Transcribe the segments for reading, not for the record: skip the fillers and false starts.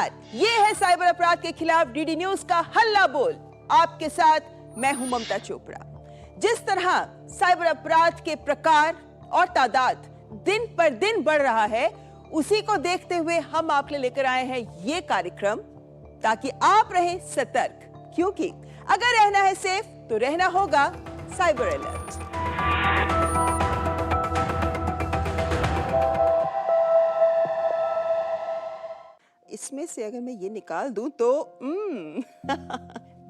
नमस्कार, ये है साइबर अपराध के खिलाफ डीडी न्यूज का हल्ला बोल। आपके साथ मैं हूं ममता चोपड़ा। जिस तरह साइबर अपराध के प्रकार और तादाद दिन पर दिन बढ़ रहा है, उसी को देखते हुए हम आपके लिए लेकर आए हैं ये कार्यक्रम, ताकि आप रहें सतर्क, क्योंकि अगर रहना है सेफ तो रहना होगा साइबर अलर्ट। इसमें से अगर मैं ये निकाल दूं तो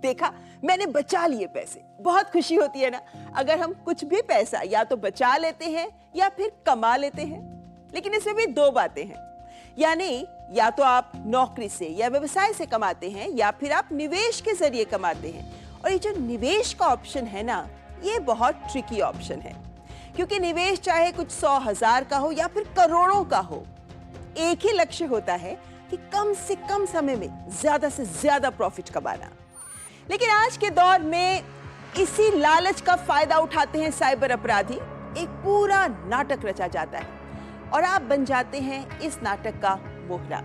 देखा, मैंने बचा लिए पैसे। बहुत खुशी होती है ना अगर हम कुछ भी पैसा या तो बचा लेते हैं या फिर कमा लेते हैं। लेकिन इसमें भी दो बातें हैं, यानी या तो आप नौकरी से या व्यवसाय से कमाते हैं या फिर आप निवेश के जरिए कमाते हैं। और ये जो निवेश का ऑप्शन है ना, ये बहुत ट्रिकी ऑप्शन है, क्योंकि निवेश चाहे कुछ 100,000 का हो या फिर करोड़ों का हो, एक ही लक्ष्य होता है कि कम से कम समय में ज्यादा से ज्यादा प्रॉफिट कमाना। लेकिन आज के दौर में इसी लालच का फायदा उठाते हैं साइबर अपराधी। एक पूरा नाटक रचा जाता है और आप बन जाते हैं इस नाटक का मोहरा।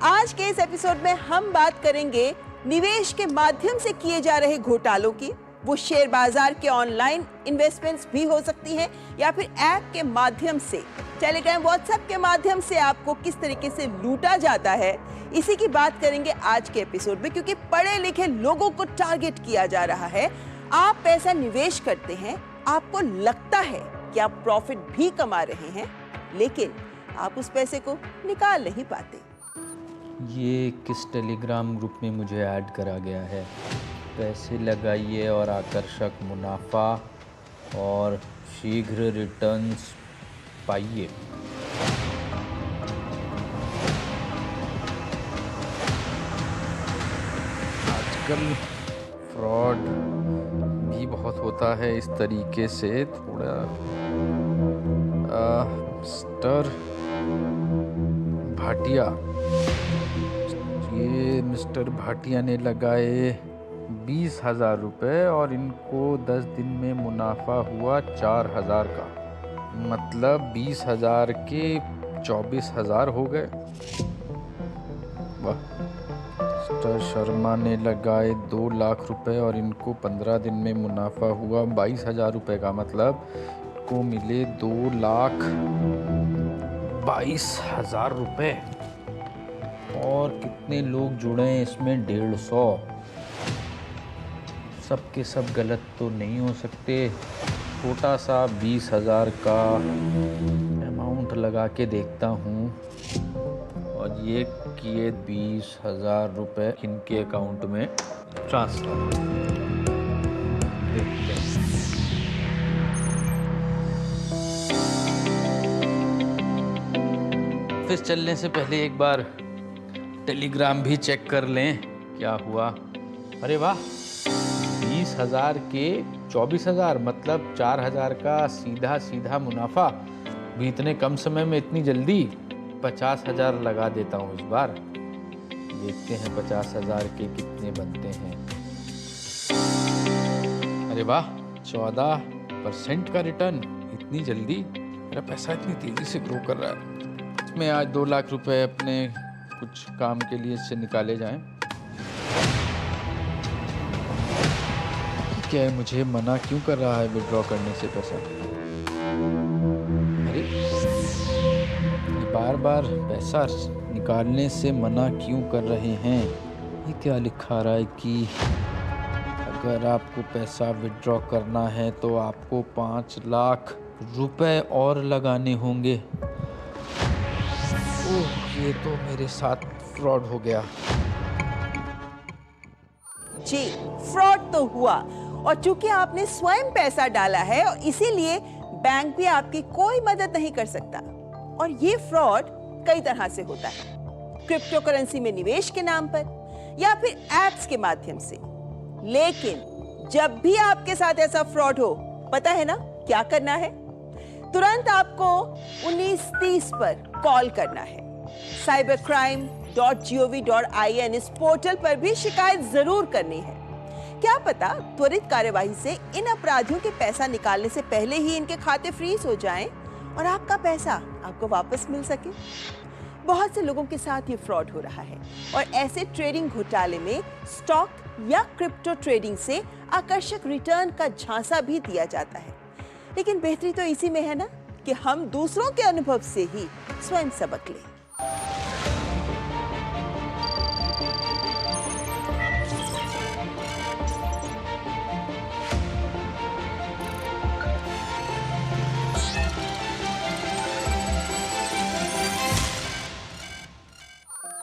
आज के इस एपिसोड में हम बात करेंगे निवेश के माध्यम से किए जा रहे घोटालों की। वो शेयर बाजार के ऑनलाइन इन्वेस्टमेंट्स भी हो सकती हैं या फिर ऐप के माध्यम से, टेलीग्राम, व्हाट्सएप के माध्यम से आपको किस तरीके से लूटा जाता है, इसी की बात करेंगे आज के एपिसोड में। क्योंकि पढ़े लिखे लोगों को टारगेट किया जा रहा है। आप पैसा निवेश करते हैं, आपको लगता है कि आप प्रॉफिट भी कमा रहे हैं, लेकिन आप उस पैसे को निकाल नहीं पाते। ये किस टेलीग्राम ग्रुप में मुझे ऐड करा गया है? पैसे लगाइए और आकर्षक मुनाफा और शीघ्र रिटर्न्स पाइए। आजकल फ्रॉड भी बहुत होता है इस तरीके से। थोड़ा मिस्टर भाटिया, ये मिस्टर भाटिया ने लगाए 20,000 रुपये और इनको 10 दिन में मुनाफा हुआ 4,000 का। मतलब 20,000 के 24,000 हो गए। वाह। मिस्टर शर्मा ने लगाए 2 लाख रुपए और इनको 15 दिन में मुनाफा हुआ 22,000 रुपये का। मतलब इनको मिले 2,22,000 रुपये। और कितने लोग जुड़े हैं इसमें? 150। सब के सब गलत तो नहीं हो सकते। छोटा सा 20,000 का अमाउंट लगा के देखता हूँ और ये किए 20,000 रुपये इनके अकाउंट में ट्रांसफर। देखते हैं। ऑफिस चलने से पहले एक बार टेलीग्राम भी चेक कर लें क्या हुआ। अरे वाह, 20,000 के 24,000, मतलब 4,000 का सीधा सीधा मुनाफा। भी इतने कम समय में इतनी जल्दी। 50,000 लगा देता हूँ इस बार। देखते हैं 50,000 के कितने बनते हैं। अरे वाह, 14% का रिटर्न। इतनी जल्दी मेरा पैसा इतनी तेजी से ग्रो कर रहा है। इसमें आज 2 लाख रुपए अपने कुछ काम के लिए इससे निकाले जाएं। क्या है, मुझे मना क्यों कर रहा है विड्रॉ करने से पैसा? अरे, बार बार पैसा निकालने से मना क्यों कर रहे हैं? ये क्या लिखा रहा है कि अगर आपको पैसा विड्रॉ करना है तो आपको 5 लाख रुपए और लगाने होंगे। ओह, ये तो मेरे साथ फ्रॉड हो गया। जी, फ्रॉड तो हुआ, और चूंकि आपने स्वयं पैसा डाला है और इसीलिए बैंक भी आपकी कोई मदद नहीं कर सकता। और ये फ्रॉड कई तरह से होता है, क्रिप्टो करेंसी में निवेश के नाम पर या फिर एप्स के माध्यम से। लेकिन जब भी आपके साथ ऐसा फ्रॉड हो, पता है ना क्या करना है? तुरंत आपको 1930 पर कॉल करना है। cybercrime.gov.in इस पोर्टल पर भी शिकायत जरूर करनी है। क्या पता त्वरित कार्यवाही से इन अपराधियों के पैसा निकालने से पहले ही इनके खाते फ्रीज हो जाएं और आपका पैसा आपको वापस मिल सके। बहुत से लोगों के साथ ये फ्रॉड हो रहा है और ऐसे ट्रेडिंग घोटाले में स्टॉक या क्रिप्टो ट्रेडिंग से आकर्षक रिटर्न का झांसा भी दिया जाता है। लेकिन बेहतरी तो इसी में है ना कि हम दूसरों के अनुभव से ही स्वयं सबक लें।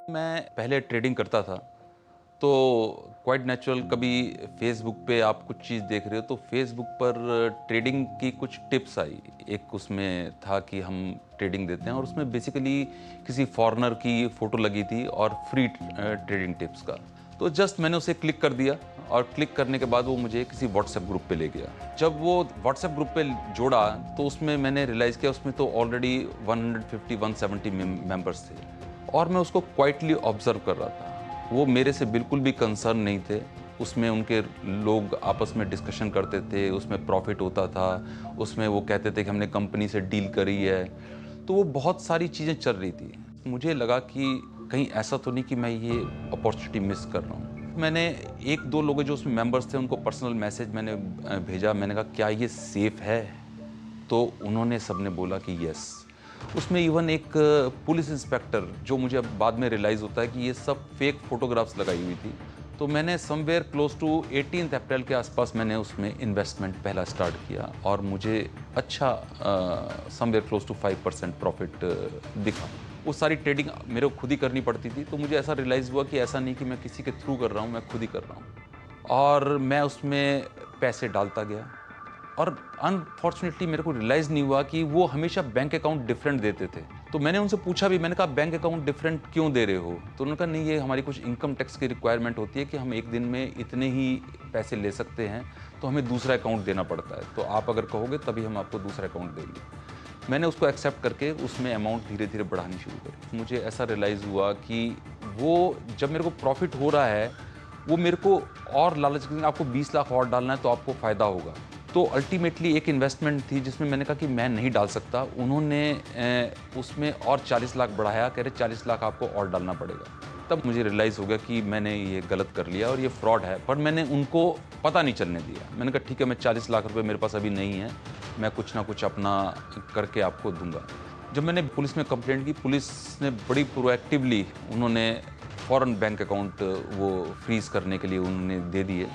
मैं पहले ट्रेडिंग करता था तो क्वाइट नेचुरल कभी फेसबुक पे आप कुछ चीज़ देख रहे हो तो फेसबुक पर ट्रेडिंग की कुछ टिप्स आई। एक उसमें था कि हम ट्रेडिंग देते हैं और उसमें बेसिकली किसी फॉरेनर की फ़ोटो लगी थी और फ्री ट्रेडिंग टिप्स का। तो जस्ट मैंने उसे क्लिक कर दिया और क्लिक करने के बाद वो मुझे किसी व्हाट्सएप ग्रुप पे ले गया। जब वो व्हाट्सएप ग्रुप पे जोड़ा तो उसमें मैंने रियलाइज़ किया उसमें तो ऑलरेडी 150-170 मेंबर्स थे और मैं उसको क्वाइटली ऑब्जर्व कर रहा था। वो मेरे से बिल्कुल भी कंसर्न नहीं थे। उसमें उनके लोग आपस में डिस्कशन करते थे, उसमें प्रॉफिट होता था, उसमें वो कहते थे कि हमने कंपनी से डील करी है। तो वो बहुत सारी चीज़ें चल रही थी। मुझे लगा कि कहीं ऐसा तो नहीं कि मैं ये अपॉर्चुनिटी मिस कर रहा हूँ। मैंने एक दो लोग जो उसमें मेंबर्स थे उनको पर्सनल मैसेज मैंने भेजा। मैंने कहा क्या ये सेफ़ है? तो उन्होंने सबने बोला कि यस। उसमें इवन एक पुलिस इंस्पेक्टर, जो मुझे अब बाद में रियलाइज़ होता है कि ये सब फेक फ़ोटोग्राफ्स लगाई हुई थी। तो मैंने समवेयर क्लोज टू 18 अप्रैल के आसपास मैंने उसमें इन्वेस्टमेंट पहला स्टार्ट किया और मुझे अच्छा समवेयर क्लोज टू 5% प्रॉफिट दिखा। वो सारी ट्रेडिंग मेरे को खुद ही करनी पड़ती थी। तो मुझे ऐसा रियलाइज़ हुआ कि ऐसा नहीं कि मैं किसी के थ्रू कर रहा हूँ, मैं खुद ही कर रहा हूँ। और मैं उसमें पैसे डालता गया और अनफॉर्चुनेटली मेरे को रियलाइज़ नहीं हुआ कि वो हमेशा बैंक अकाउंट डिफरेंट देते थे। तो मैंने उनसे पूछा भी, मैंने कहा बैंक अकाउंट डिफरेंट क्यों दे रहे हो? तो उन्होंने कहा नहीं, ये हमारी कुछ इनकम टैक्स की रिक्वायरमेंट होती है कि हम एक दिन में इतने ही पैसे ले सकते हैं, तो हमें दूसरा अकाउंट देना पड़ता है। तो आप अगर कहोगे तभी हम आपको दूसरा अकाउंट देंगे। मैंने उसको एक्सेप्ट करके उसमें अमाउंट धीरे धीरे बढ़ानी शुरू करी। मुझे ऐसा रियलाइज़ हुआ कि वो जब मेरे को प्रॉफिट हो रहा है वो मेरे को और लालच, आपको 20 लाख और डालना है तो आपको फ़ायदा होगा। तो अल्टीमेटली एक इन्वेस्टमेंट थी जिसमें मैंने कहा कि मैं नहीं डाल सकता। उन्होंने उसमें और 40 लाख बढ़ाया, कह रहे 40 लाख आपको और डालना पड़ेगा। तब मुझे रियलाइज़ हो गया कि मैंने ये गलत कर लिया और ये फ्रॉड है। पर मैंने उनको पता नहीं चलने दिया। मैंने कहा ठीक है, मैं 40 लाख रुपए मेरे पास अभी नहीं है, मैं कुछ ना कुछ अपना करके आपको दूंगा। जब मैंने पुलिस में कंप्लेंट की, पुलिस ने बड़ी प्रोएक्टिवली उन्होंने फ़ौरन बैंक अकाउंट वो फ्रीज़ करने के लिए उन्होंने दे दिए।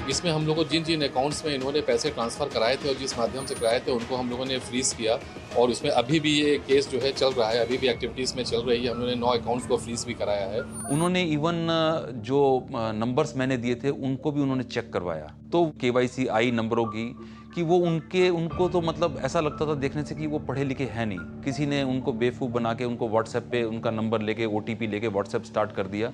इसमें हम लोगों को जिन जिन अकाउंट्स में इन्होंने पैसे ट्रांसफ़र कराए थे और जिस माध्यम से कराए थे उनको हम लोगों ने फ्रीज़ किया और उसमें अभी भी ये केस जो है चल रहा है, अभी भी एक्टिविटीज़ में चल रही है। हम लोगों ने 9 अकाउंट्स को फ्रीज़ भी कराया है। उन्होंने इवन जो नंबर्स मैंने दिए थे उनको भी उन्होंने चेक करवाया। तो KYC आई नंबरों की कि वो उनको तो मतलब ऐसा लगता था देखने से कि वो पढ़े लिखे हैं नहीं। किसी ने उनको बेवकूफ़ बना के उनको व्हाट्सएप पे उनका नंबर लेके OTP लेके व्हाट्सएप स्टार्ट कर दिया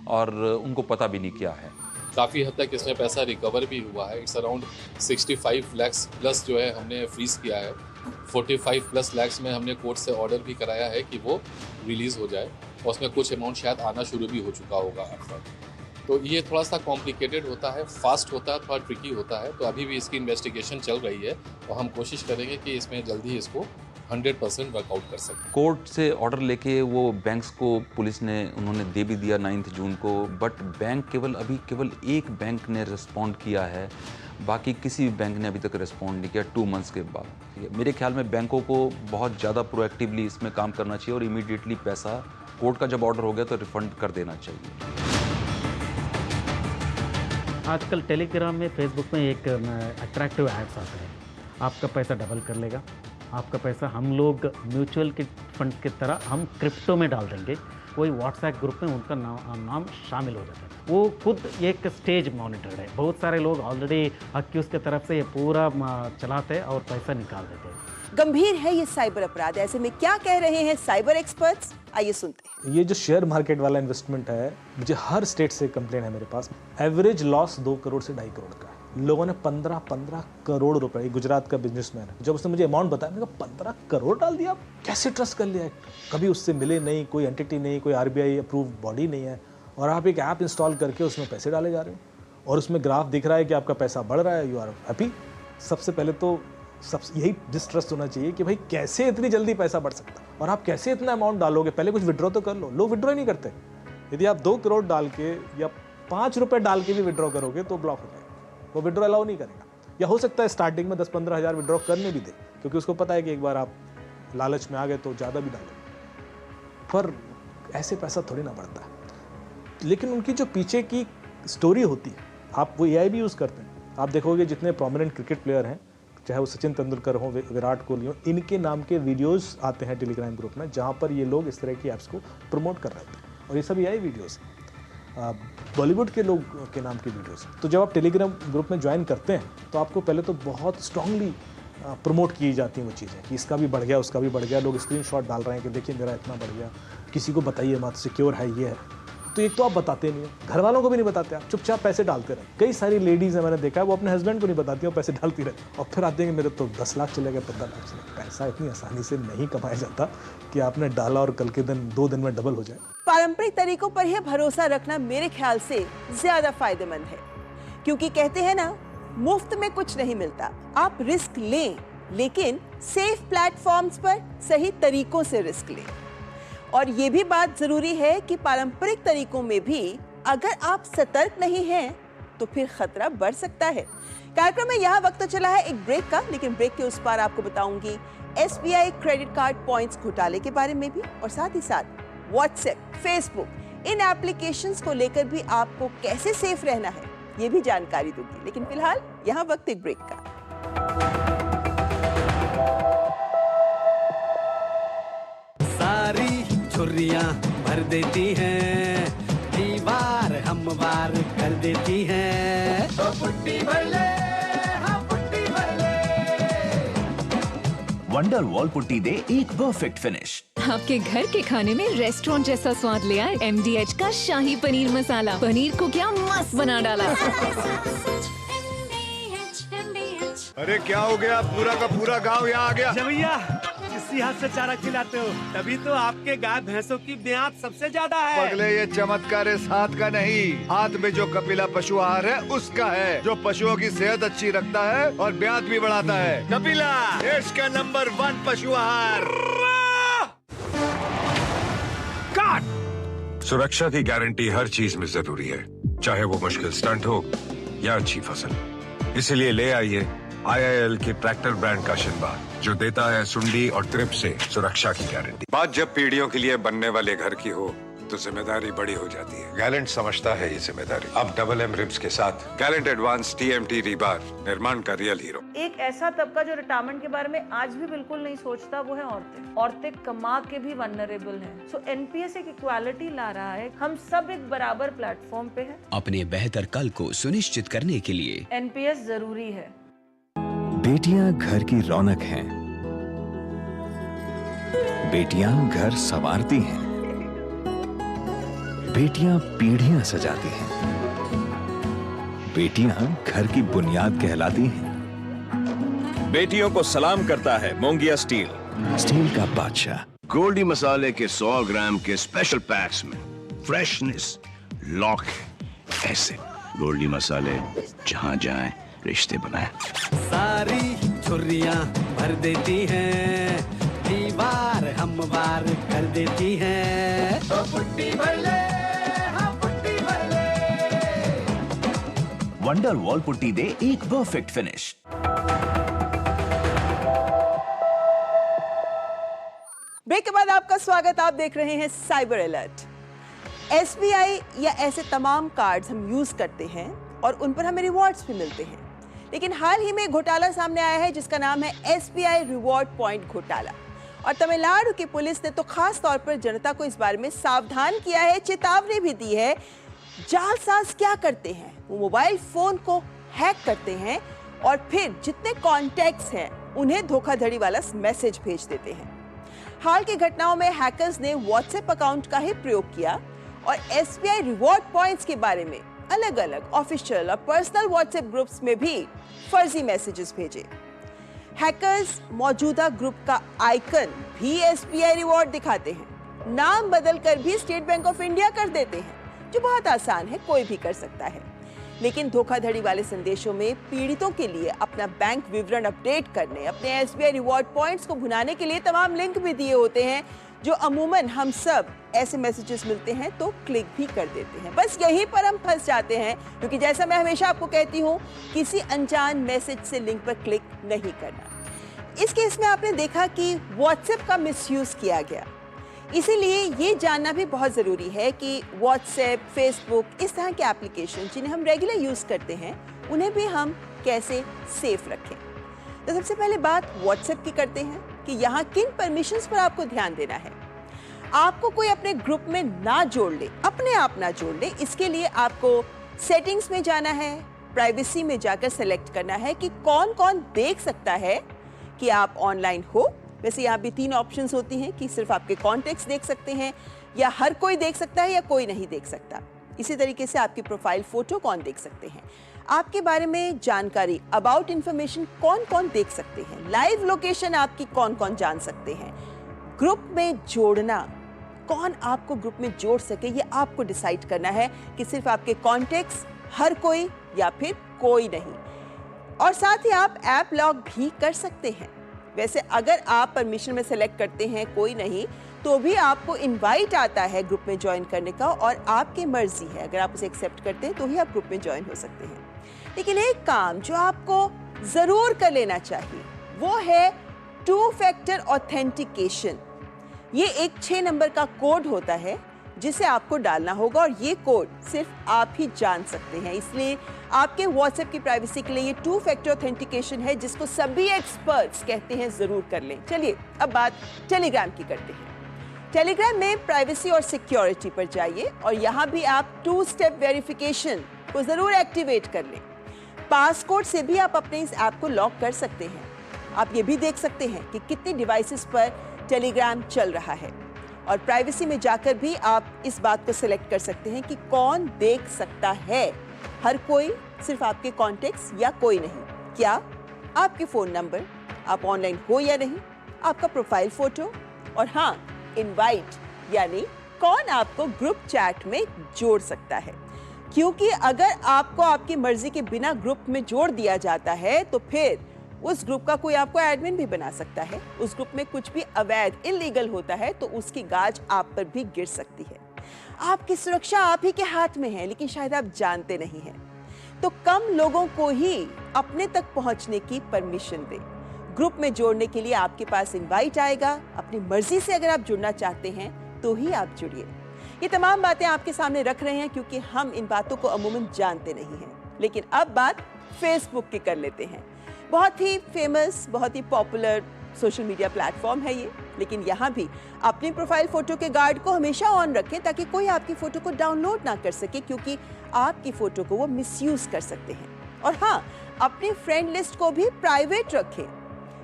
और उनको पता भी नहीं क्या है। काफ़ी हद तक इसमें पैसा रिकवर भी हुआ है। इट्स अराउंड 65 लाख प्लस जो है हमने फ्रीज़ किया है। 45 प्लस लैक्स में हमने कोर्ट से ऑर्डर भी कराया है कि वो रिलीज़ हो जाए और उसमें कुछ अमाउंट शायद आना शुरू भी हो चुका होगा अब तक। तो ये थोड़ा सा कॉम्प्लिकेटेड होता है, फास्ट होता है, थोड़ा ट्रिकी होता है। तो अभी भी इसकी इन्वेस्टिगेशन चल रही है और हम कोशिश करेंगे कि इसमें जल्दी इसको 100% वर्कआउट कर सकते। कोर्ट से ऑर्डर लेके वो बैंक्स को पुलिस ने उन्होंने दे भी दिया 9 जून को। बट बैंक केवल एक बैंक ने रिस्पॉन्ड किया है, बाकी किसी भी बैंक ने अभी तक रिस्पॉन्ड नहीं किया 2 मंथ्स के बाद। ठीक है, मेरे ख्याल में बैंकों को बहुत ज़्यादा प्रोएक्टिवली इसमें काम करना चाहिए और इमीडिएटली पैसा कोर्ट का जब ऑर्डर हो गया तो रिफंड कर देना चाहिए। आजकल टेलीग्राम में, फेसबुक में एक अट्रैक्टिव एड्स आते हैं, आपका पैसा डबल कर लेगा, आपका पैसा हम लोग म्यूचुअल के फंड की तरह हम क्रिप्टो में डाल देंगे। कोई व्हाट्सएप ग्रुप में उनका नाम शामिल हो जाता है। वो खुद एक स्टेज मॉनिटर है। बहुत सारे लोग ऑलरेडी अक्यूज की तरफ से ये पूरा चलाते हैं और पैसा निकाल देते हैं। गंभीर है ये साइबर अपराध। ऐसे में क्या कह रहे हैं साइबर एक्सपर्ट्स, आइए सुनते हैं। ये जो शेयर मार्केट वाला इन्वेस्टमेंट है, मुझे हर स्टेट से कंप्लेन है मेरे पास। एवरेज लॉस 2 करोड़ से 2.5 करोड़ का है। लोगों ने 15 करोड़ रुपए, गुजरात का बिजनेसमैन है, जब उसने मुझे अमाउंट बताया मैंने कहा 15 करोड़ डाल दिया, कैसे ट्रस्ट कर लिया? कभी उससे मिले नहीं, कोई एंटिटी नहीं, कोई RBI अप्रूव बॉडी नहीं है, और आप एक ऐप इंस्टॉल करके उसमें पैसे डाले जा रहे हो और उसमें ग्राफ दिख रहा है कि आपका पैसा बढ़ रहा है, यू आर हैप्पी। सबसे पहले तो सब यही डिस्ट्रस्ट होना चाहिए कि भाई कैसे इतनी जल्दी पैसा बढ़ सकता है और आप कैसे इतना अमाउंट डालोगे, पहले कुछ विड्रॉ तो कर लो। लोग विड्रॉ ही नहीं करते। यदि आप 2 करोड़ डाल के या 5 रुपए डाल के भी विड्रॉ करोगे तो ब्लॉक हो जाएगा, वो विड्रॉ अलाउ नहीं करेगा। या हो सकता है स्टार्टिंग में 10-15 हज़ार विड्रॉ करने भी दे, क्योंकि उसको पता है कि एक बार आप लालच में आ गए तो ज़्यादा भी डालोगे, पर ऐसे पैसा थोड़ी ना बढ़ता है। लेकिन उनकी जो पीछे की स्टोरी होती है, आप वो AI भी यूज़ करते हैं। आप देखोगे जितने प्रोमिनेंट क्रिकेट प्लेयर हैं, चाहे वो सचिन तेंदुलकर हो, विराट कोहली हो, इनके नाम के वीडियोस आते हैं टेलीग्राम ग्रुप में, जहाँ पर ये लोग इस तरह की ऐप्स को प्रमोट कर रहे हैं और ये सब AI वीडियोस हैं, बॉलीवुड के लोग के नाम के वीडियोस। तो जब आप टेलीग्राम ग्रुप में ज्वाइन करते हैं तो आपको पहले तो बहुत स्ट्रांगली प्रमोट की जाती हैं वो चीज़ें कि इसका भी बढ़ गया, उसका भी बढ़ गया। लोग स्क्रीनशॉट डाल रहे हैं कि देखिए मेरा इतना बढ़ गया, किसी को बताइए मत, सिक्योर है ये है। तो एक तो आप बताते नहीं हो, घर वालों को भी नहीं बताते, आप चुपचाप पैसे डालते रहे। कई सारी लेडीज़ हैं, मैंने देखा है, वो अपने हस्बैंड को नहीं बताती हैं, पैसे डालती रहे और फिर आते हैं कि मेरे तो 10 लाख चले गए, 15 लाख चले गए। पैसा इतनी आसानी से नहीं कमाया जाता कि आपने डाला और कल के दिन 2 दिन में डबल हो जाए। पारंपरिक तरीकों पर यह भरोसा रखना मेरे ख्याल से ज्यादा फायदेमंद है, क्योंकि कहते हैं ना, मुफ्त में कुछ नहीं मिलता। आप रिस्क लें, लेकिन सेफ प्लेटफॉर्म्स पर सही तरीकों से रिस्क लें। और ये भी बात जरूरी है कि पारंपरिक तरीकों में भी अगर आप सतर्क नहीं हैं तो फिर खतरा बढ़ सकता है। कार्यक्रम में यहाँ वक्त तो चला है एक ब्रेक का, लेकिन ब्रेक के उस पार आपको बताऊंगी SBI क्रेडिट कार्ड पॉइंट्स घोटाले के बारे में भी, और साथ ही साथ व्हाट्सएप, फेसबुक, इन एप्लीकेशंस को लेकर भी आपको कैसे सेफ रहना है, ये भी जानकारी दूंगी। लेकिन फिलहाल यहाँ वक्त एक ब्रेक का। सारी छुर्रियां भर देती हैं, दीवार हमवार कर देती हैं। तो पुट्टी भर ले, हाँ पुट्टी भर ले। वंडर वॉल पुट्टी दे एक परफेक्ट फिनिश। आपके घर के खाने में रेस्टोरेंट जैसा स्वाद ले आए MDH का शाही पनीर मसाला। पनीर को क्या मस्त बना डाला। अरे क्या हो गया, पूरा का पूरा गांव यहाँ आ गया। भैया इसी हाथ से चारा खिलाते हो, तभी तो आपके गाय भैंसों की ब्याज सबसे ज्यादा है। पगले, ये चमत्कार इस हाथ का नहीं, हाथ में जो कपिला पशु आहार है उसका है, जो पशुओं की सेहत अच्छी रखता है और ब्याज भी बढ़ाता है। कपिला, देश का नंबर 1 पशु आहार। सुरक्षा की गारंटी हर चीज में जरूरी है, चाहे वो मुश्किल स्टंट हो या अच्छी फसल। इसीलिए ले आइए IIL के ट्रैक्टर ब्रांड का शिनबार, जो देता है सुंडी और ट्रिप से सुरक्षा की गारंटी। बात जब पीढ़ियों के लिए बनने वाले घर की हो तो जिम्मेदारी बड़ी हो जाती है। गैलेंट समझता है ये जिम्मेदारी। अब डबल M रिब्स के साथ गैलेंट एडवांस TMT रीबार, निर्माण का रियल हीरो। एक ऐसा तबका जो रिटायरमेंट के बारे में आज भी बिल्कुल नहीं सोचता, वो है औरतें। औरतें कमा के भी वल्नरेबल हैं। सो NPS एक इक्वालिटी ला रहा है, हम सब एक बराबर प्लेटफॉर्म पे हैं। अपने बेहतर कल को सुनिश्चित करने के लिए NPS जरूरी है। बेटियां घर की रौनक हैं। बेटियां घर संवारती हैं। बेटियां पीढ़ियां सजाती हैं। बेटियां घर की बुनियाद कहलाती हैं। बेटियों को सलाम करता है मोंगिया स्टील, स्टील का बादशाह। गोल्डी मसाले के 100 ग्राम के स्पेशल पैक्स में फ्रेशनेस लॉक है। ऐसे गोल्डी मसाले जहां जाएं रिश्ते बनाए। सारी छुर्रियां भर देती हैं, दीवार हमवार कर देती हैं। तो पुट्टी भर ले, हाँ पुट्टी भर ले। वंडर वॉल पुट्टी दे एक परफेक्ट फिनिश। ब्रेक के बाद आपका स्वागत। आप देख रहे हैं साइबर अलर्ट। SBI या ऐसे तमाम कार्ड्स हम यूज करते हैं और उन पर हमें रिवॉर्ड्स भी मिलते हैं, लेकिन हाल ही में घोटाला सामने आया है जिसका नाम है SBI रिवॉर्ड पॉइंट घोटाला। और तमिलनाडु की पुलिस ने तो खास तौर पर जनता को इस बारे में सावधान किया है, चेतावनी भी दी है। जालसाज क्या करते हैं, वो मोबाइल फोन को हैक करते हैं और फिर जितने कॉन्टैक्ट्स हैं उन्हें धोखाधड़ी वाला मैसेज भेज देते हैं। हाल की घटनाओं में हैकर्स ने व्हाट्सएप अकाउंट का ही प्रयोग किया और SBI रिवॉर्ड पॉइंट्स के बारे में अलग अलग ऑफिशियल और पर्सनल व्हाट्सएप ग्रुप्स में भी फर्जी मैसेजेस भेजे। हैकर्स मौजूदा ग्रुप का आइकन भी SBI रिवॉर्ड दिखाते हैं, नाम बदलकर भी स्टेट बैंक ऑफ इंडिया कर देते हैं, जो बहुत आसान है, कोई भी कर सकता है। लेकिन धोखाधड़ी वाले संदेशों में पीड़ितों के लिए अपना बैंक विवरण अपडेट करने, अपने SBI रिवॉर्ड पॉइंट्स को भुनाने के लिए तमाम लिंक भी दिए होते हैं, जो अमूमन हम सब ऐसे मैसेजेस मिलते हैं तो क्लिक भी कर देते हैं। बस यहीं पर हम फंस जाते हैं, क्योंकि जैसा मैं हमेशा आपको कहती हूँ, किसी अनजान मैसेज से लिंक पर क्लिक नहीं करना। इस केस में आपने देखा कि व्हाट्सएप का मिसयूज किया गया, इसीलिए ये जानना भी बहुत ज़रूरी है कि व्हाट्सएप, फेसबुक, इस तरह के एप्लीकेशन जिन्हें हम रेगुलर यूज़ करते हैं, उन्हें भी हम कैसे सेफ रखें। तो सबसे पहले बात व्हाट्सएप की करते हैं कि यहाँ किन परमिशंस पर आपको ध्यान देना है। आपको कोई अपने ग्रुप में ना जोड़ ले, अपने आप ना जोड़ ले, इसके लिए आपको सेटिंग्स में जाना है, प्राइवेसी में जाकर सेलेक्ट करना है कि कौन कौन देख सकता है कि आप ऑनलाइन हो। वैसे यहाँ भी 3 ऑप्शंस होती हैं कि सिर्फ आपके कॉन्टेक्ट्स देख सकते हैं, या हर कोई देख सकता है, या कोई नहीं देख सकता। इसी तरीके से आपकी प्रोफाइल फोटो कौन देख सकते हैं, आपके बारे में जानकारी, अबाउट इंफॉर्मेशन कौन कौन देख सकते हैं, लाइव लोकेशन आपकी कौन कौन जान सकते हैं, ग्रुप में जोड़ना, कौन आपको ग्रुप में जोड़ सके, ये आपको डिसाइड करना है कि सिर्फ आपके कॉन्टेक्ट्स, हर कोई, या फिर कोई नहीं। और साथ ही आप ऐप लॉक भी कर सकते हैं। वैसे अगर आप परमिशन में सेलेक्ट करते हैं कोई नहीं, तो भी आपको इनवाइट आता है ग्रुप में ज्वाइन करने का, और आपकी मर्जी है, अगर आप उसे एक्सेप्ट करते हैं तो ही आप ग्रुप में ज्वाइन हो सकते हैं। लेकिन एक काम जो आपको जरूर कर लेना चाहिए वो है 2 फैक्टर ऑथेंटिकेशन। ये एक 6 नंबर का कोड होता है जिसे आपको डालना होगा, और ये कोड सिर्फ आप ही जान सकते हैं। इसलिए आपके व्हाट्सएप की प्राइवेसी के लिए ये 2 फैक्टर ऑथेंटिकेशन है, जिसको सभी एक्सपर्ट्स कहते हैं जरूर कर लें। चलिए अब बात टेलीग्राम की करते हैं। टेलीग्राम में प्राइवेसी और सिक्योरिटी पर जाइए, और यहाँ भी आप 2 स्टेप वेरिफिकेशन को जरूर एक्टिवेट कर लें। पासकोड से भी आप अपने इस ऐप को लॉक कर सकते हैं। आप ये भी देख सकते हैं कि कितने डिवाइसेस पर टेलीग्राम चल रहा है, और प्राइवेसी में जाकर भी आप इस बात को सिलेक्ट कर सकते हैं कि कौन देख सकता है, हर कोई, सिर्फ आपके कॉन्टेक्ट्स, या कोई नहीं। क्या आपके फ़ोन नंबर, आप ऑनलाइन हो या नहीं, आपका प्रोफाइल फोटो, और हाँ, इनवाइट यानी कौन आपको ग्रुप चैट में जोड़ सकता है। क्योंकि अगर आपको आपकी मर्जी के बिना ग्रुप में जोड़ दिया जाता है तो फिर उस ग्रुप का कोई आपको एडमिन भी बना सकता है। उस ग्रुप में कुछ भी अवैध, इल्लीगल होता है तो उसकी गाज आप पर भी गिर सकती है। आपकी सुरक्षा आप ही के हाथ में है, लेकिन शायद आप जानते नहीं हैं। तो कम लोगों को ही अपने तक पहुंचने की परमिशन दें। ग्रुप में जोड़ने के लिए आपके पास इनवाइट आएगा। अपनी मर्जी से अगर आप जुड़ना चाहते हैं तो ही आप जुड़िए। ये तमाम बातें आपके सामने रख रहे हैं क्योंकि हम इन बातों को अमूमन जानते नहीं हैं। लेकिन अब बात फेसबुक की कर लेते हैं। बहुत ही फेमस, बहुत ही पॉपुलर सोशल मीडिया प्लेटफॉर्म है ये। लेकिन यहाँ भी अपनी प्रोफाइल फोटो के गार्ड को हमेशा ऑन रखें ताकि कोई आपकी फोटो को डाउनलोड ना कर सके, क्योंकि आपकी फोटो को वो मिसयूज कर सकते हैं। और हाँ, अपनी फ्रेंड लिस्ट को भी प्राइवेट रखें,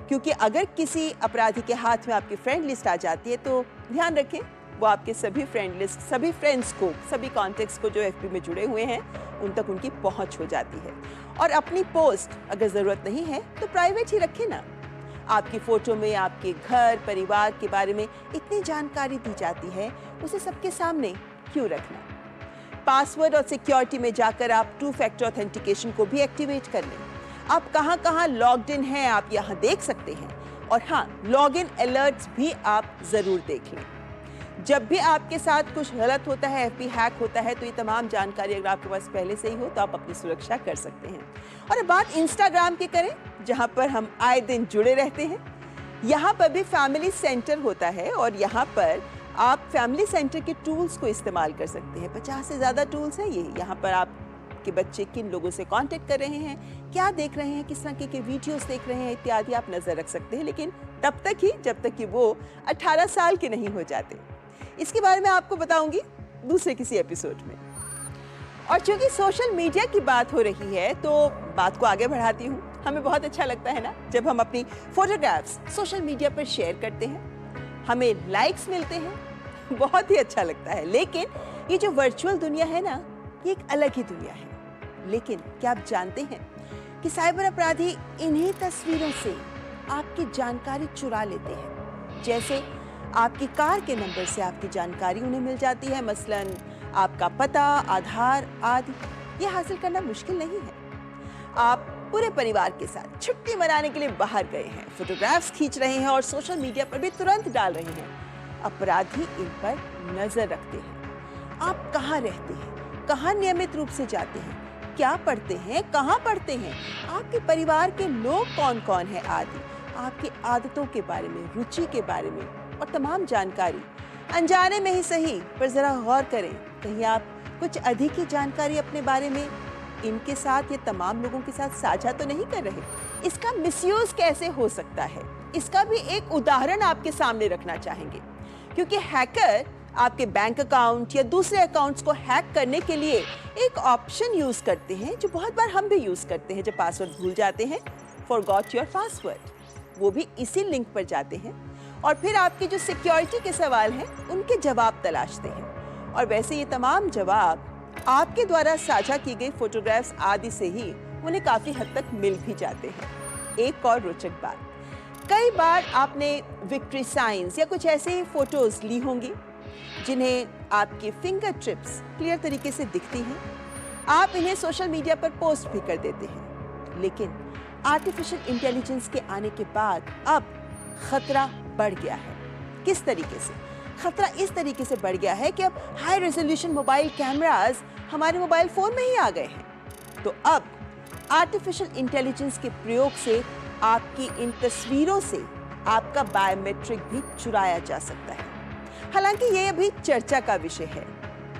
क्योंकि अगर किसी अपराधी के हाथ में आपकी फ्रेंड लिस्ट आ जाती है तो ध्यान रखें वो आपके सभी फ्रेंड लिस्ट, सभी फ्रेंड्स को, सभी कॉन्टेक्ट्स को जो FB में जुड़े हुए हैं उन तक उनकी पहुंच हो जाती है। और अपनी पोस्ट अगर ज़रूरत नहीं है तो प्राइवेट ही रखें ना। आपकी फ़ोटो में आपके घर परिवार के बारे में इतनी जानकारी दी जाती है, उसे सबके सामने क्यों रखना। पासवर्ड और सिक्योरिटी में जाकर आप 2 फैक्टर ऑथेंटिकेशन को भी एक्टिवेट कर लें। आप कहाँ लॉग्ड इन हैं आप यहाँ देख सकते हैं। और हाँ, लॉगिन अलर्ट्स भी आप ज़रूर देख लें। जब भी आपके साथ कुछ गलत होता है, FB हैक होता है, तो ये तमाम जानकारी अगर आपके पास पहले से ही हो तो आप अपनी सुरक्षा कर सकते हैं। और अब बात इंस्टाग्राम की करें, जहाँ पर हम आए दिन जुड़े रहते हैं। यहाँ पर भी फैमिली सेंटर होता है और यहाँ पर आप फैमिली सेंटर के टूल्स को इस्तेमाल कर सकते हैं। 50 से ज़्यादा टूल्स हैं ये। यहाँ पर आपके बच्चे किन लोगों से कांटेक्ट कर रहे हैं, क्या देख रहे हैं, किस तरह के वीडियोस देख रहे हैं इत्यादि आप नज़र रख सकते हैं, लेकिन तब तक ही जब तक कि वो 18 साल के नहीं हो जाते। इसके बारे में आपको बताऊंगी दूसरे किसी एपिसोड में। और चूंकि सोशल मीडिया की बात हो रही है तो बात को आगे बढ़ाती हूँ। हमें बहुत अच्छा लगता है ना जब हम अपनी फोटोग्राफ्स सोशल मीडिया पर शेयर करते हैं, हमें लाइक्स मिलते हैं, बहुत ही अच्छा लगता है। लेकिन ये जो वर्चुअल दुनिया है ना, ये एक अलग ही दुनिया है। लेकिन क्या आप जानते हैं कि साइबर अपराधी इन्हीं तस्वीरों से आपकी जानकारी चुरा लेते हैं। जैसे आपकी कार के नंबर से आपकी जानकारी उन्हें मिल जाती है, मसलन आपका पता, आधार आदि। ये हासिल करना मुश्किल नहीं है। आप पूरे परिवार के साथ छुट्टी मनाने के लिए बाहर गए हैं, फोटोग्राफ्स खींच रहे हैं और सोशल मीडिया पर भी तुरंत डाल रहे हैं। अपराधी इन पर नजर रखते हैं। आप कहाँ रहते हैं, कहाँ नियमित रूप से जाते हैं, क्या पढ़ते हैं, कहाँ पढ़ते हैं, आपके परिवार के लोग कौन कौन है आदि, आपकी आदतों के बारे में, रुचि के बारे में और तमाम जानकारी अनजाने में ही सही पर जरा गौर करें, कहीं आप कुछ अधिक ही जानकारी अपने बारे में इनके साथ या तमाम लोगों के साथ साझा तो नहीं कर रहे। इसका मिसयूज कैसे हो सकता है, इसका भी एक उदाहरण आपके सामने रखना चाहेंगे, क्योंकि हैकर आपके बैंक अकाउंट या दूसरे अकाउंट्स को हैक करने के लिए एक ऑप्शन यूज करते हैं जो बहुत बार हम भी यूज करते हैं जब पासवर्ड भूल जाते हैं, फॉरगॉट योर पासवर्ड। वो भी इसी लिंक पर जाते हैं और फिर आपके जो सिक्योरिटी के सवाल हैं उनके जवाब तलाशते हैं। और वैसे ये तमाम जवाब आपके द्वारा साझा की गई फोटोग्राफ्स आदि से ही उन्हें काफी हद तक मिल भी जाते हैं। एक और रोचक बात, कई बार आपने विक्ट्री साइंस या कुछ ऐसे ही फोटोज ली होंगी जिन्हें आपके फिंगर टिप्स क्लियर तरीके से दिखती हैं। आप इन्हें सोशल मीडिया पर पोस्ट भी कर देते हैं, लेकिन आर्टिफिशियल इंटेलिजेंस के आने के बाद अब खतरा बढ़ गया है। किस तरीके से? खतरा इस तरीके से बढ़ गया है कि अब हाई रेजोल्यूशन मोबाइल कैमरास हमारे मोबाइल फोन में ही आ गए हैं। तो अब आर्टिफिशियल इंटेलिजेंस के प्रयोग से आपकी इन तस्वीरों से आपका बायोमेट्रिक भी चुराया जा सकता है। हालांकि ये अभी चर्चा का विषय है,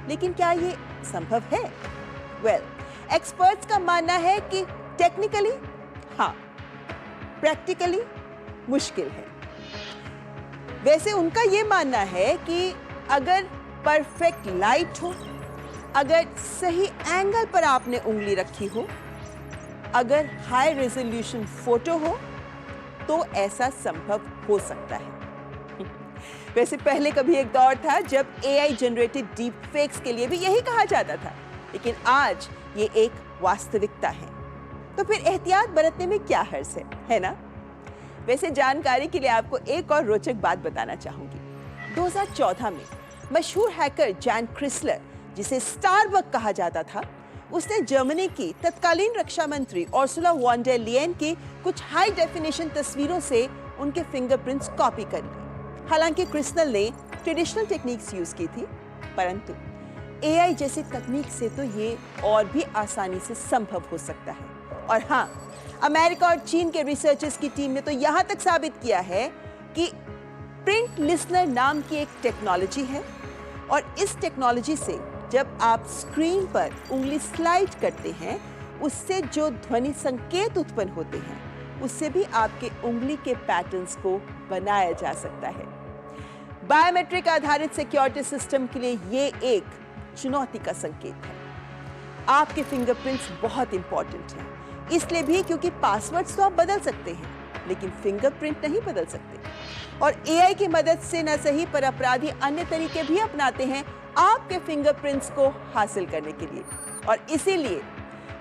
लेकिन क्या ये संभव है? एक्सपर्ट्स का मानना है कि टेक्निकली हाँ, प्रैक्टिकली मुश्किल है। वैसे उनका ये मानना है कि अगर परफेक्ट लाइट हो, अगर सही एंगल पर आपने उंगली रखी हो, अगर हाई रेजोल्यूशन फोटो हो तो ऐसा संभव हो सकता है। वैसे पहले कभी एक दौर था जब AI जनरेटेड डीप फेक्स के लिए भी यही कहा जाता था, लेकिन आज ये एक वास्तविकता है। तो फिर एहतियात बरतने में क्या हर्ज है ना? वैसे जानकारी के लिए आपको एक और रोचक बात बताना चाहूंगी। 2014 में मशहूर हैकर जैन क्रिसलर, जिसे स्टारबक कहा जाता था, उसने जर्मनी की तत्कालीन रक्षा मंत्री उर्सुला वॉन डेर लियन की कुछ हाई डेफिनेशन तस्वीरों से उनके फिंगरप्रिंट्स कॉपी कर लिए। हालांकि क्रिसलर ने ट्रेडिशनल टेक्निक्स यूज की थी, परंतु AI जैसी तकनीक से तो ये और भी आसानी से संभव हो सकता है। और हाँ, अमेरिका और चीन के रिसर्चर्स की टीम ने तो यहाँ तक साबित किया है कि प्रिंट लिसनर नाम की एक टेक्नोलॉजी है, और इस टेक्नोलॉजी से जब आप स्क्रीन पर उंगली स्लाइड करते हैं, उससे जो ध्वनि संकेत उत्पन्न होते हैं, उससे भी आपके उंगली के पैटर्न्स को बनाया जा सकता है। बायोमेट्रिक आधारित सिक्योरिटी सिस्टम के लिए ये एक चुनौती का संकेत है। आपके फिंगरप्रिंट्स बहुत इंपॉर्टेंट हैं, इसलिए भी क्योंकि पासवर्ड्स तो आप बदल सकते हैं, लेकिन फिंगरप्रिंट नहीं बदल सकते। और AI की मदद से न सही पर अपराधी अन्य तरीके भी अपनाते हैं आपके फिंगरप्रिंट्स को हासिल करने के लिए। और इसीलिए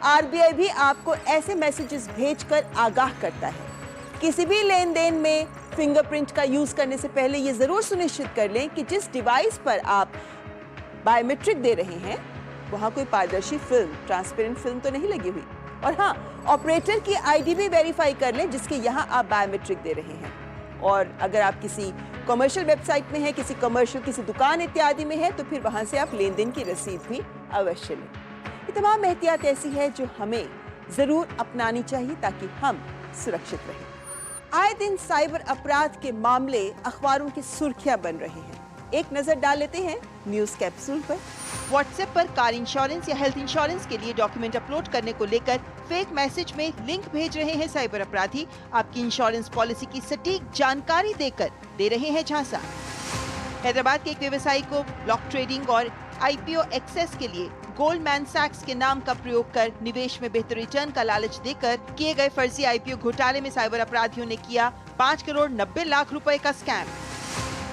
RBI भी आपको ऐसे मैसेजेस भेजकर आगाह करता है। किसी भी लेन देन में फिंगरप्रिंट का यूज करने से पहले ये जरूर सुनिश्चित कर लें कि जिस डिवाइस पर आप बायोमेट्रिक दे रहे हैं वहां कोई पारदर्शी फिल्म, ट्रांसपेरेंट फिल्म तो नहीं लगी हुई। और हाँ, ऑपरेटर की ID भी वेरीफाई कर लें जिसके यहाँ आप बायोमेट्रिक दे रहे हैं। और अगर आप किसी कमर्शियल वेबसाइट में हैं, किसी दुकान इत्यादि में है, तो फिर वहां से आप लेन देन की रसीद भी अवश्य लें। ये तमाम एहतियात ऐसी है जो हमें जरूर अपनानी चाहिए ताकि हम सुरक्षित रहें। आए दिन साइबर अपराध के मामले अखबारों की सुर्खियां बन रहे हैं। एक नजर डाल लेते हैं न्यूज कैप्सूल पर। व्हाट्सएप पर कार इंश्योरेंस या हेल्थ इंश्योरेंस के लिए डॉक्यूमेंट अपलोड करने को लेकर फेक मैसेज में लिंक भेज रहे हैं साइबर अपराधी। आपकी इंश्योरेंस पॉलिसी की सटीक जानकारी देकर दे रहे हैं झांसा। हैदराबाद के एक व्यवसायी को ब्लॉक ट्रेडिंग और IPO एक्सेस के लिए गोल्डमैन सैक्स के नाम का प्रयोग कर निवेश में बेहतर रिटर्न का लालच देकर किए गए फर्जी IPO घोटाले में साइबर अपराधियों ने किया 5 करोड़ 90 लाख रुपए का स्कैम।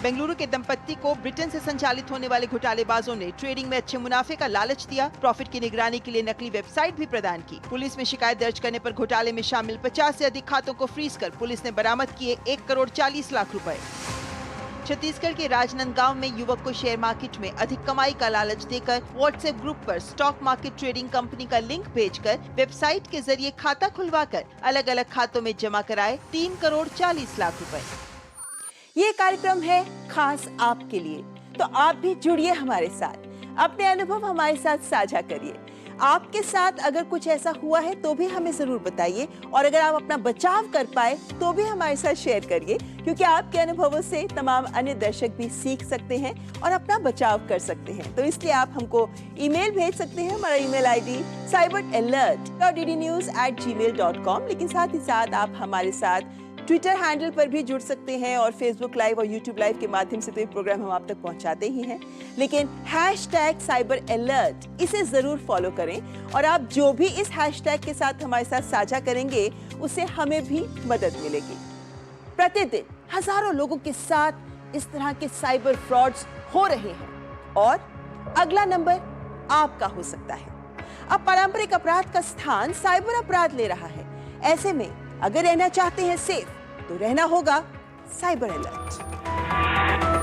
बेंगलुरु के दंपत्ति को ब्रिटेन से संचालित होने वाले घोटालेबाजों ने ट्रेडिंग में अच्छे मुनाफे का लालच दिया, प्रॉफिट की निगरानी के लिए नकली वेबसाइट भी प्रदान की। पुलिस में शिकायत दर्ज करने पर घोटाले में शामिल 50 से अधिक खातों को फ्रीज कर पुलिस ने बरामद किए 1 करोड़ 40 लाख रुपए। छत्तीसगढ़ के राजनांदगांव में युवक को शेयर मार्केट में अधिक कमाई का लालच देकर व्हाट्सएप ग्रुप पर स्टॉक मार्केट ट्रेडिंग कंपनी का लिंक भेजकर वेबसाइट के जरिए खाता खुलवाकर अलग अलग खातों में जमा कराए 3 करोड़ 40 लाख रुपए। ये कार्यक्रम है खास आपके लिए, तो आप भी जुड़िए हमारे साथ, अपने अनुभव हमारे साथ साझा करिए। आपके साथ अगर कुछ ऐसा हुआ है तो भी हमें जरूर बताइए, और अगर आप अपना बचाव कर पाए तो भी हमारे साथ शेयर करिए, क्योंकि आपके अनुभवों से तमाम अन्य दर्शक भी सीख सकते हैं और अपना बचाव कर सकते हैं। तो इसलिए आप हमको ईमेल भेज सकते हैं। हमारा ईमेल आईडी cyberalert.ddnews@gmail.com। लेकिन साथ ही साथ आप हमारे साथ ट्विटर हैंडल पर भी जुड़ सकते हैं, और फेसबुक लाइव और यूट्यूब लाइव के माध्यम से तो ये प्रोग्राम हम आप तक पहुंचाते ही हैं। लेकिन #cyberalert इसे जरूर फॉलो करें, और आप जो भी इस हैशटैग के साथ हमारे साथ साझा करेंगे उससे हमें भी मदद मिलेगी। प्रतिदिन हजारों लोगों के साथ इस तरह के साइबर फ्रॉड्स हो रहे हैं, और अगला नंबर आपका हो सकता है। अब पारंपरिक अपराध का स्थान साइबर अपराध ले रहा है। ऐसे में अगर रहना चाहते हैं सेफ, तो रहना होगा साइबर अलर्ट।